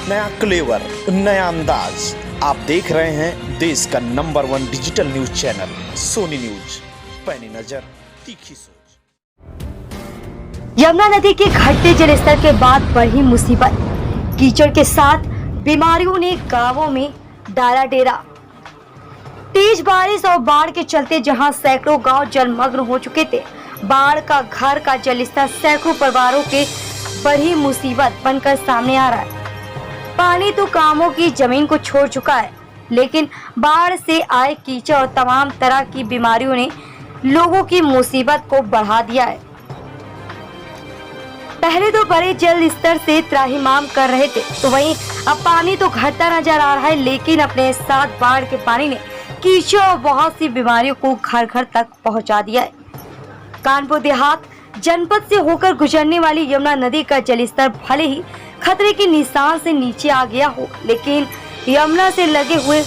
नया क्लेवर, नया अंदाज। आप देख रहे हैं देश का number 1 digital news channel Sony news. पैनी नजर, तीखी सोच। यमुना नदी के घटते जलस्तर के बाद बढ़ी मुसीबत। कीचड़ के साथ बीमारियों ने गांवों में डाला डेरा। तेज बारिश और बाढ़ के चलते जहां सैकड़ों गांव जलमग्न हो चुके थे, बाढ़ का घर का जलस्तर सैकड़ों परिवारों के बड़ी मुसीबत बनकर सामने आ रहा है। पानी तो गांवों की जमीन को छोड़ चुका है, लेकिन बाढ़ से आए कीचड़ और तमाम तरह की बीमारियों ने लोगों की मुसीबत को बढ़ा दिया है। पहले तो बड़े जल स्तर से त्राहिमाम कर रहे थे, तो वहीं अब पानी तो घटता नजर आ रहा है, लेकिन अपने साथ बाढ़ के पानी ने कीचड़ और बहुत सी बीमारियों को घर घर तक पहुंचा दिया है। कानपुर देहात जनपद से होकर गुजरने वाली यमुना नदी का जलस्तर भले ही खतरे के निशान से नीचे आ गया हो, लेकिन यमुना से लगे हुए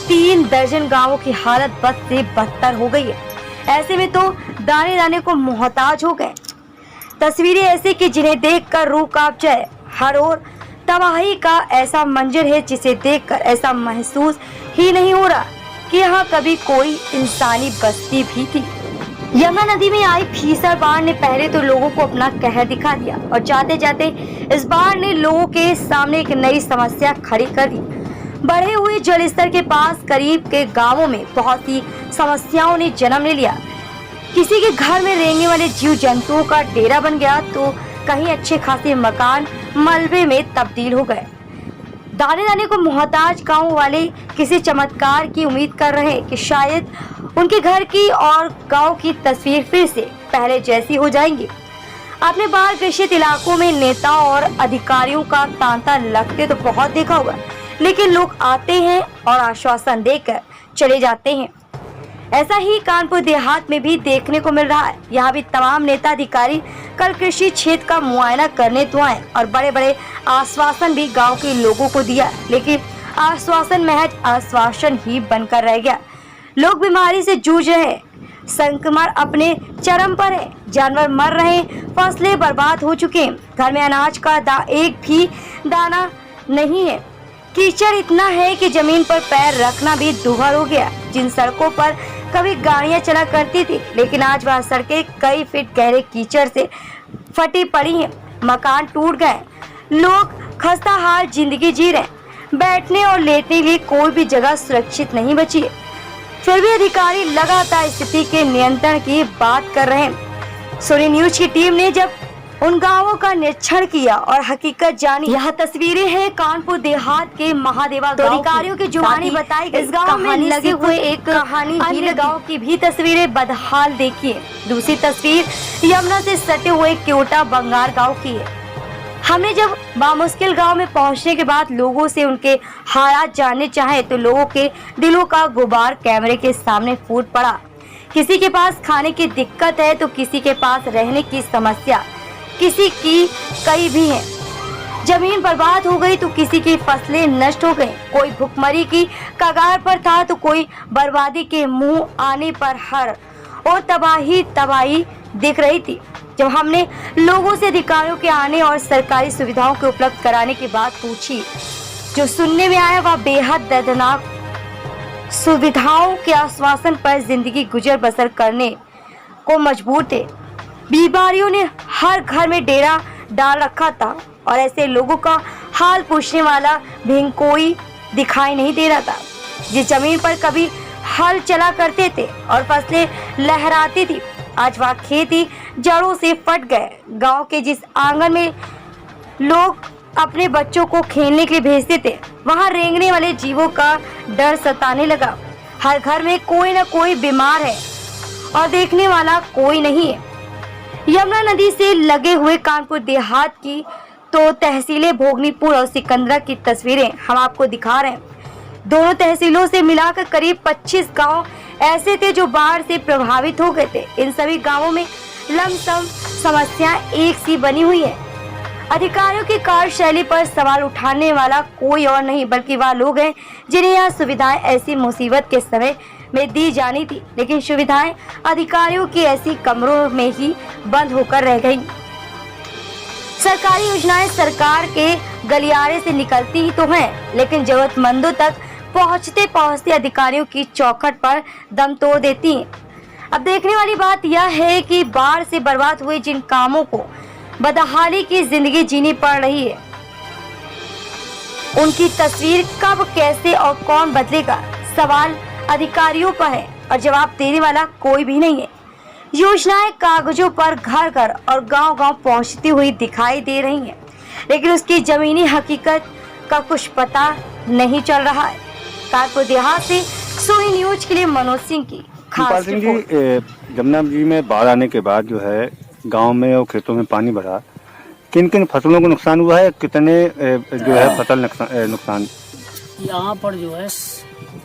3 दर्जन गांवों की हालत बद से बदतर हो गई है। ऐसे में तो दाने दाने को मोहताज हो गए। तस्वीरें ऐसे कि जिन्हें देखकर रूह कांप जाए। हर ओर तबाही का ऐसा मंजर है जिसे देखकर ऐसा महसूस ही नहीं हो रहा कि यहाँ कभी कोई इंसानी बस्ती भी थी। यमुना नदी में आई भीषण बाढ़ ने पहले तो लोगों को अपना कहर दिखा दिया और जाते जाते इस बाढ़ ने लोगों के सामने एक नई समस्या खड़ी कर दी। बढ़े हुए जलस्तर के पास करीब के गांवों में बहुत सी समस्याओं ने जन्म ले लिया। किसी के घर में रहने वाले जीव जंतुओं का डेरा बन गया, तो कहीं अच्छे खासे मकान मलबे में तब्दील हो गए। दाने दाने को मोहताज गांव वाले किसी चमत्कार की उम्मीद कर रहे हैं कि शायद उनके घर की और गांव की तस्वीर फिर से पहले जैसी हो जाएंगी। आपने बाढ़ ग्रसित इलाकों में नेताओं और अधिकारियों का तांता लगते तो बहुत देखा होगा, लेकिन लोग आते हैं और आश्वासन देकर चले जाते हैं। ऐसा ही कानपुर देहात में भी देखने को मिल रहा है। यहाँ भी तमाम नेता अधिकारी कल कृषि क्षेत्र का मुआयना करने तो आए और बड़े बड़े आश्वासन भी गांव के लोगों को दिया, लेकिन आश्वासन महज आश्वासन ही बनकर रह गया। लोग बीमारी से जूझ रहे हैं, संक्रमण अपने चरम पर है, जानवर मर रहे, फसलें बर्बाद हो चुके हैं, घर में अनाज का एक भी दाना नहीं है। कीचड़ इतना है कि जमीन पर पैर रखना भी दुभर हो गया। जिन सड़कों पर कभी गाड़ियां चला करती थी, लेकिन आज वह सड़कें कई फीट गहरे कीचड़ से फटी पड़ी हैं। मकान टूट गए, लोग खस्ता हाल जिंदगी जी रहे, बैठने और लेटने के लिए कोई भी जगह सुरक्षित नहीं बची है। फिर भी अधिकारी लगातार स्थिति के नियंत्रण की बात कर रहे हैं। सोनी न्यूज की टीम ने जब उन गांवों का निरीक्षण किया और हकीकत जानी, यह तस्वीरें हैं कानपुर देहात के महादेवा गांव। अधिकारियों की जुबानी बताई गई। इस गांव में लगे हुए एक कहानी अन्य गांव की भी तस्वीरें बदहाल देखिए। दूसरी तस्वीर यमुना से सटे हुए क्योटा बंगार गाँव की है। हमने जब बामुश्किल गांव में पहुंचने के बाद लोगों से उनके हालात जानने चाहे, तो लोगों के दिलों का गुबार कैमरे के सामने फूट पड़ा। किसी के पास खाने की दिक्कत है, तो किसी के पास रहने की समस्या, किसी की कई भी है। जमीन बर्बाद हो गई तो किसी की फसलें नष्ट हो गई। कोई भुखमरी की कगार पर था तो कोई बर्बादी के मुंह आने पर हर और तबाही दिख रही थी। जब हमने लोगों से अधिकारियों के आने और सरकारी सुविधाओं को उपलब्ध कराने की बात पूछी, जो सुनने में आया वह बेहद दर्दनाक। सुविधाओं के आश्वासन पर जिंदगी गुजर बसर करने को मजबूर थे। बीमारियों ने हर घर में डेरा डाल रखा था और ऐसे लोगों का हाल पूछने वाला भी कोई दिखाई नहीं दे रहा था। जिस जमीन पर कभी हल चला करते थे और फसलें लहराती थी, आज वह खेती जड़ों से फट गए। गांव के जिस आंगन में लोग अपने बच्चों को खेलने के लिए भेजते थे, वहां रेंगने वाले जीवों का डर सताने लगा। हर घर में कोई न कोई बीमार है और देखने वाला कोई नहीं है। यमुना नदी से लगे हुए कानपुर देहात की तो तहसीलें भोगनीपुर और सिकंदरा की तस्वीरें हम आपको दिखा रहे हैं। दोनों तहसीलों से मिलाकर करीब 25 गांव ऐसे थे जो बाढ़ से प्रभावित हो गए थे। इन सभी गांवों में लमसम समस्या एक सी बनी हुई है। अधिकारियों की कार्यशैली पर सवाल उठाने वाला कोई और नहीं, बल्कि वह लोग हैं जिन्हें यह सुविधाएं ऐसी मुसीबत के समय में दी जानी थी, लेकिन सुविधाएं अधिकारियों की ऐसी कमरों में ही बंद होकर रह गईं। सरकारी योजनाएं सरकार के गलियारे से निकलती ही तो हैं, लेकिन जरूरतमंदों तक पहुंचते पहुंचते अधिकारियों की चौखट पर दम तोड़ देती हैं। अब देखने वाली बात यह है कि बाढ़ से बर्बाद हुए जिन कामों को बदहाली की जिंदगी जीनी पड़ रही है, उनकी तस्वीर कब, कैसे और कौन बदलेगा, सवाल अधिकारियों पर है और जवाब देने वाला कोई भी नहीं है। योजनाएं कागजों पर घर घर और गांव-गांव पहुंचती हुई दिखाई दे रही हैं, लेकिन उसकी जमीनी हकीकत का कुछ पता नहीं चल रहा है। कानपुर देहात से सोनी न्यूज के लिए मनोज सिंह की खास रिपोर्ट। जमुना जी में बाढ़ आने के बाद जो है गांव में और खेतों में पानी भरा, किन किन फसलों को नुकसान हुआ है, कितने जो है फसल नुकसान? यहाँ पर जो है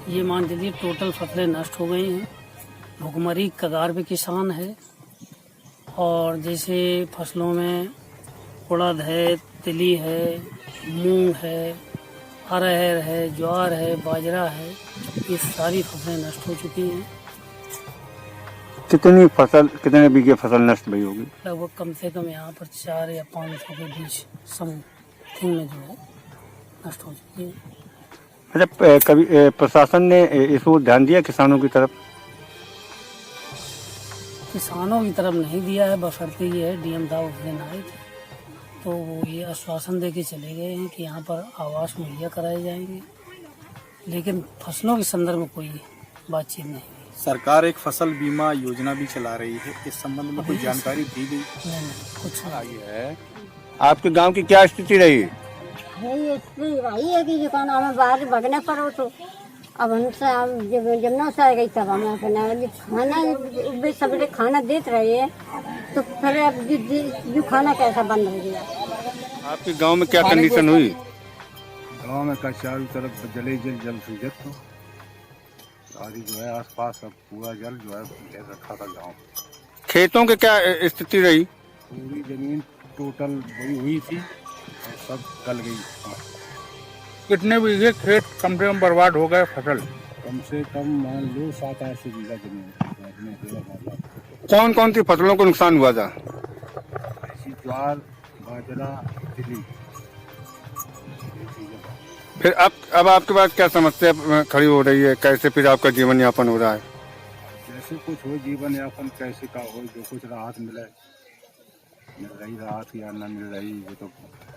ये मान लीजिए टोटल फसलें नष्ट हो गई हैं। भुखमरी कगार पे किसान है, और जैसे फसलों में उड़द है, तिली है, मूंग है, अरहर है, ज्वार है, बाजरा है, ये सारी फसलें नष्ट हो चुकी हैं। कितने बीघे फसल नष्ट हुई होगी? लगभग कम से कम यहाँ पर 4 या 500 के बीच समथिंग में जो है नष्ट हो चुकी है। अच्छा, कभी प्रशासन ने इस ओर ध्यान दिया किसानों की तरफ? किसानों की तरफ नहीं दिया है, बशर्ते ये है डीएम साहब उस दिन आए थे तो वो ये आश्वासन दे के चले गए हैं कि यहाँ पर आवास मुहैया कराए जाएंगे, लेकिन फसलों के संदर्भ में कोई बातचीत नहीं। सरकार एक फसल बीमा योजना भी चला रही है, इस संबंध में कोई जानकारी दी गई? नहीं, कुछ आई है। आपके गांव की क्या स्थिति रही? वही है कि दुकान हमें बाहर भगने पड़ो, तो अब हमसे जमुना से आ गई तब हमें अपना खाना सबरे खाना देते रहे हैं, तो फिर अब जो खाना कैसा बंद हो गया। आपके गांव में क्या कंडीशन हुई? गांव में का चारों तरफ जल सूजत तो सारी जो है आसपास अब पूरा जल जो है रखा था गांव। खेतों की क्या स्थिति रही? पूरी जमीन टोटल बड़ी हुई थी और सब गल गई। कितने बीघे खेत कम से कम बर्बाद हो गए फसल? कम से कम मान लो 7-8 बीघा जमीन। कौन कौन सी फसलों को नुकसान हुआ था? ज्वार, बाजरा, तिली। फिर अब आपके पास क्या समस्या खड़ी हो रही है? कैसे फिर आपका जीवन यापन हो रहा है? जैसे कुछ हो जीवन यापन कैसे का हो, जो कुछ राहत मिल रही राहत या न मिल रही, ये तो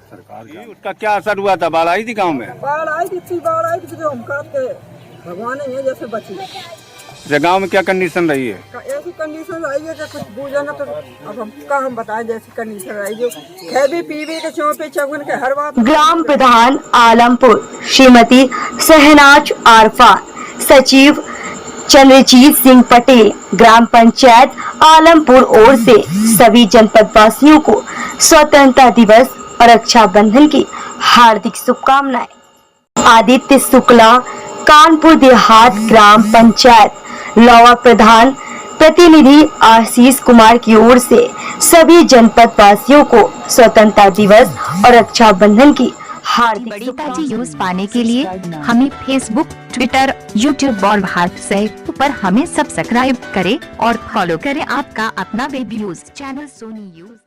सरकार का। उसका क्या असर हुआ था? बाढ़ आई थी गांव में? बाढ़ आई थी जो हम करते भगवान है जैसे बची। गांव में क्या कंडीशन रही है? ऐसी कंडीशन रही है कि कुछ बूझा ना, तो अब हम बताएं जैसी कंडीशन रही जो खेबी पीवी के चौपे चौगन के हर बात। ग्राम प्रधान आलमपुर श्रीमती सहनाज आरफा, सचिव चंद्रजीत सिंह पटेल, ग्राम पंचायत आलमपुर ओर से सभी जनपद वासियों को स्वतंत्रता दिवस और रक्षाबंधन की हार्दिक शुभकामनाएं। आदित्य शुक्ला, कानपुर देहात ग्राम पंचायत लौवा प्रधान प्रतिनिधि आशीष कुमार की ओर से सभी जनपद वासियों को स्वतंत्रता दिवस और रक्षाबंधन की हार्दिक बड़ी ताजी न्यूज पाने के लिए हमें फेसबुक, ट्विटर, यूट्यूब और व्हाट्सएप पर हमें सब्सक्राइब करें और फॉलो करें। आपका अपना web news channel Sony news.